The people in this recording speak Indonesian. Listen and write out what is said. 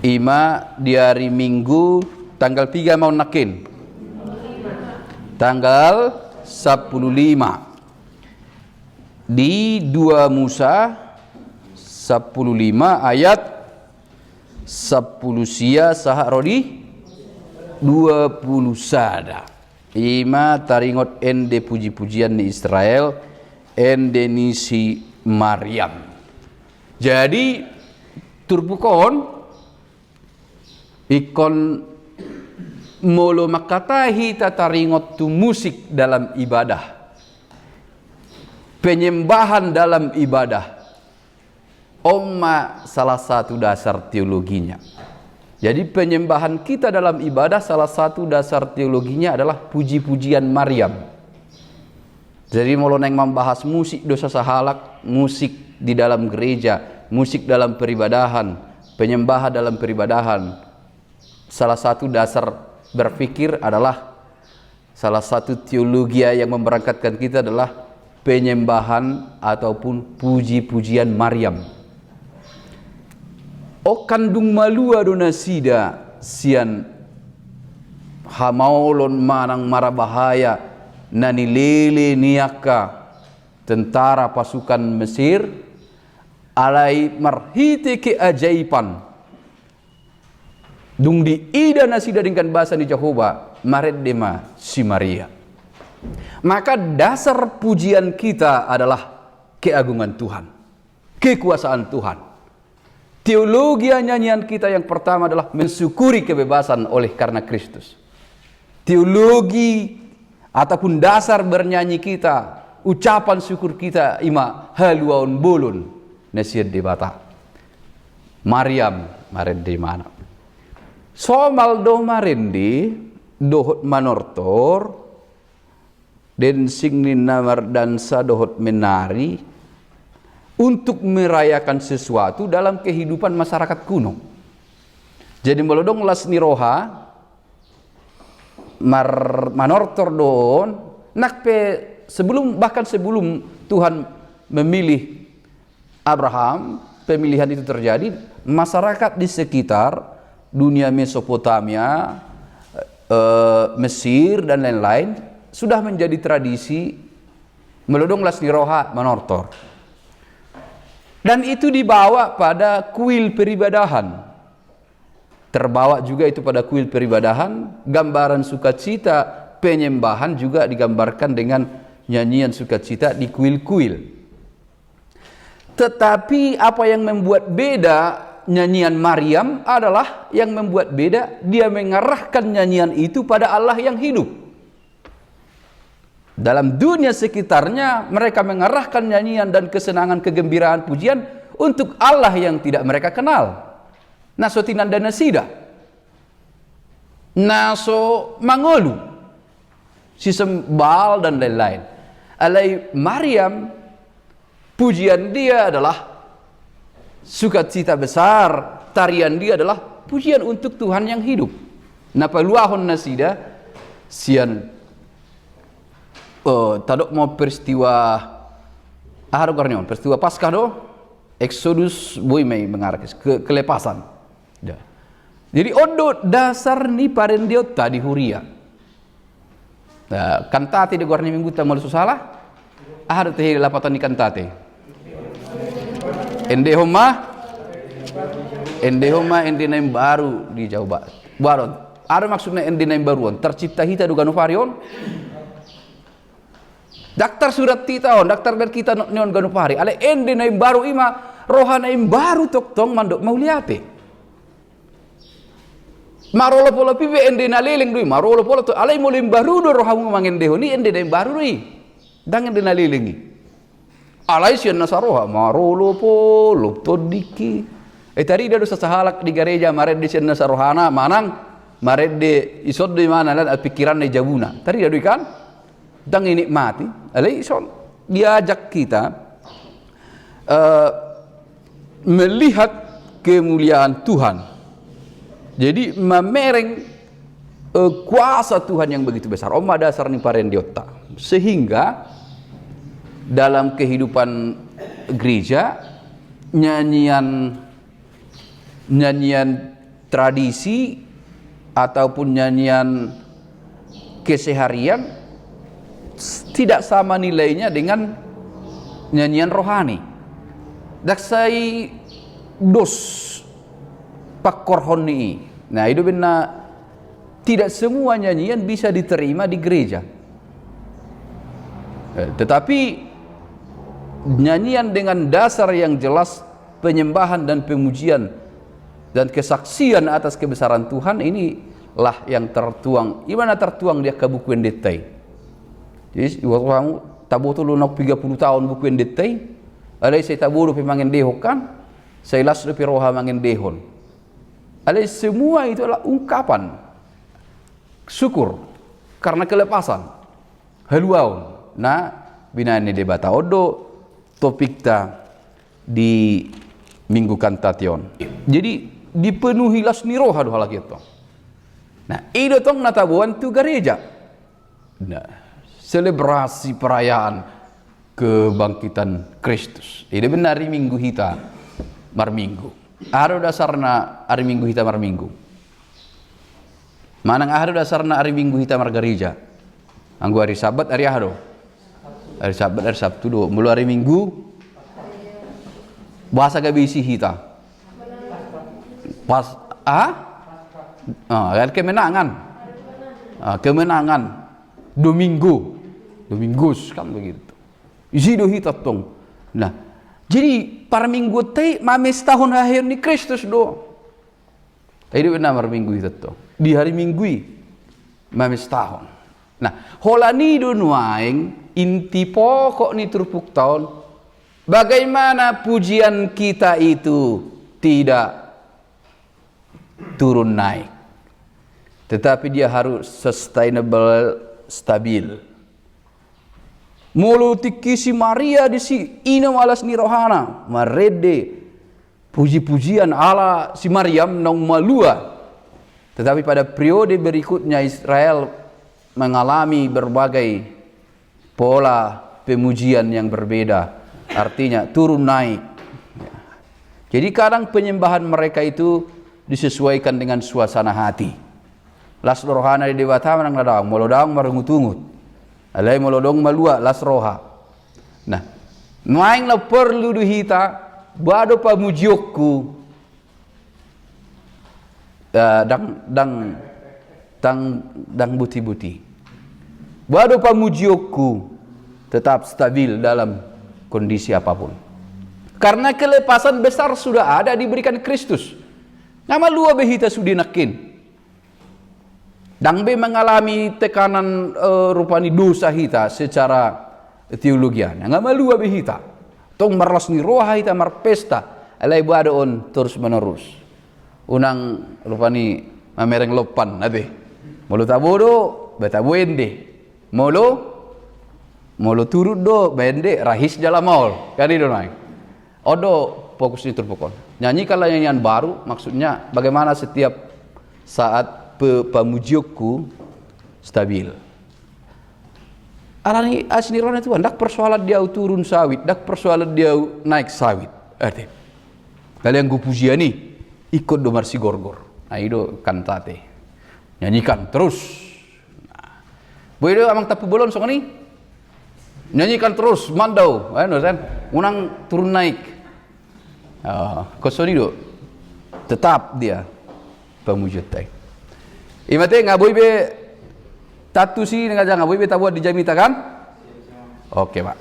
Ima di hari Minggu tanggal 3 mau nakin. Tanggal 15. Di 2 Musa 15 ayat 10 sia saha rodi 20 sada. Ima taringot ende puji-pujian ni Israel ende nisi Maryam. Jadi turbukon ikon molo makatahi tataringot tu musik dalam ibadah, penyembahan dalam ibadah. Omma salah satu dasar teologinya. Jadi penyembahan kita dalam ibadah salah satu dasar teologinya adalah puji-pujian Maryam. Jadi molo neng membahas musik dosa sahalak, musik di dalam gereja, musik dalam peribadahan, penyembahan dalam peribadahan, salah satu dasar berpikir adalah, salah satu teologi yang memberangkatkan kita adalah penyembahan ataupun puji-pujian Maryam. O kandung malua dona sida sian hamaulon manang marabahaya nani lele niaka tentara pasukan Mesir alai marhite keajaiban dung di ida nasida dengan bahasa di Jehovah maret dema si Maria. Maka dasar pujian kita adalah keagungan Tuhan, kekuasaan Tuhan. Teologi nyanyian kita yang pertama adalah mensyukuri kebebasan oleh karena Kristus. Teologi ataupun dasar bernyanyi kita, ucapan syukur kita ima haluaun bolon nasihat debata. Maryam maret di mana? Somal do marendi dohot manortor den singnin namar dansa dohot menari untuk merayakan sesuatu dalam kehidupan masyarakat kuno. Jadi melodong las niroha manortor don nakpe bahkan sebelum Tuhan memilih Abraham, pemilihan itu terjadi, masyarakat di sekitar dunia Mesopotamia, Mesir dan lain-lain sudah menjadi tradisi melodong las niroha manortor. Dan itu dibawa pada kuil peribadahan. Terbawa juga itu pada kuil peribadahan, gambaran sukacita, penyembahan juga digambarkan dengan nyanyian sukacita di kuil-kuil. Tetapi apa yang membuat beda nyanyian Maryam adalah, yang membuat beda dia mengarahkan nyanyian itu pada Allah yang hidup. Dalam dunia sekitarnya mereka mengarahkan nyanyian dan kesenangan, kegembiraan, pujian untuk Allah yang tidak mereka kenal. Naso tinandana sida, naso mangolu, sistem Baal dan lain-lain. Alai Maryam, pujian dia adalah sukacita besar, tarian dia adalah pujian untuk Tuhan yang hidup. Napa luahon nasida sian tadok mau peristiwa peristiwa Paskah do, Exodus boy may mengarakis kelepasan. Ya. Jadi odo dasar ni parendio tadi huria. Nah, kantate de guarni minggu tamal susala. Ahar teh lapatan ni kantate. Ende homa ende naim baru di Jawa Barat. Ada maksudnya ende naim baruan tercipta hita duga novarion. Daktar surat kita daktar ber kita neon ganupari ale ende naim baru ima roha naim baru tok tong mandok mau liate marolo polo pibe ende na leleng dui marolo polo to ale mo lim baru do roha mo mangende ni ende naim baru dui dang ende na lelengi alai sian nasaroha marolo polo to diki tadi dia dosa sahalak di gereja maret di sian nasarohana manang maret de isod di mana lan pikiran ne jabuna tadi dia kan dan ini mati, alaison diajak kita melihat kemuliaan Tuhan. Jadi memereng kuasa Tuhan yang begitu besar. Oma dasar ni parendiota. Sehingga dalam kehidupan gereja nyanyian tradisi ataupun nyanyian keseharian tidak sama nilainya dengan nyanyian rohani. Daksai dos pakorhoni. Nah, itu benar, tidak semua nyanyian bisa diterima di gereja. Tetapi nyanyian dengan dasar yang jelas penyembahan dan pemujian dan kesaksian atas kebesaran Tuhan, inilah yang tertuang. Gimana tertuang dia ke buku endetai. Jadi waktu kamu tabu tu lu nak 30 tahun buku endetai, ada saya tabu lu pemangin dehokan, saya las lu roha mangin dehon. Ada semua itu adalah ungkapan syukur karena kelepasan. Haluaun. Nah, bina ini debata odo topik ta di minggu kantation. Jadi dipenuhi las ni roha do halak itu. Nah, itu tong natabuan tu gereja. Nah, selebrasi perayaan kebangkitan Kristus. Ini benar minggu hita mar minggu. Ada dasarna hari minggu hita mar minggu. Manang ada dasarna hari minggu hita mar gereja. Anggu hari Sabat hari ahado. Hari Sabat hari Sabtu do. Mulu hari Minggu bahasa gabisi hita. Pas kan kemenangan. Kemenangan Domingus kan begitu. Isi do hita tong. Nah, jadi para minggu teh mames tahun akhir ni Kristus do. Ini benar mar minggu hita tong. Di hari Minggu mames tahun. Nah, holani do nuaing inti pokok ni turpuk tahun, bagaimana pujian kita itu tidak turun naik, tetapi dia harus sustainable, stabil. Mulu tikisi Maria di si ina malas ni rohana, marede puji-pujian ala si Maryam nang malua. Tetapi pada periode berikutnya Israel mengalami berbagai pola pemujian yang berbeda, artinya turun naik. Jadi kadang penyembahan mereka itu disesuaikan dengan suasana hati. Las rohana di dewata menang ladang, molodang marungut-ungut. Alai molodong malua las roha. Nah, maing la perlu duhita bado pamujiokku dang buti-buti. Bado pamujiokku tetap stabil dalam kondisi apapun. Karena kelepasan besar sudah ada diberikan Kristus. Nama lua behita sudinakin. Dang be mengalami tekanan rupani dosa hita secara teologian. Nama lua behita. Tong marlas ni roha hita marpesta. Alai bado on terus menerus. Unang rupani mamereng lopan nabe. Mulu tabodo betabuende. Molo turut do bende rahis dalam maul kan itu naik odo fokus itu pokok nyanyikanlah nyanyian baru, maksudnya bagaimana setiap saat pamujiokku stabil. Alani asniron itu ndak persoalan dia turun sawit, ndak persoalan dia naik sawit. Arti kalian gue pujian nih ikut do marsi gorgor. Nah itu kantate nyanyikan terus. Boyo amang tapu bolon sok ni nyanyikan terus mandau kan unang turun naik kosoni do tetap dia pemujud tai imate ngaboy be tatu si ngaja ngaboy be tabuat di jamita kan oke pak.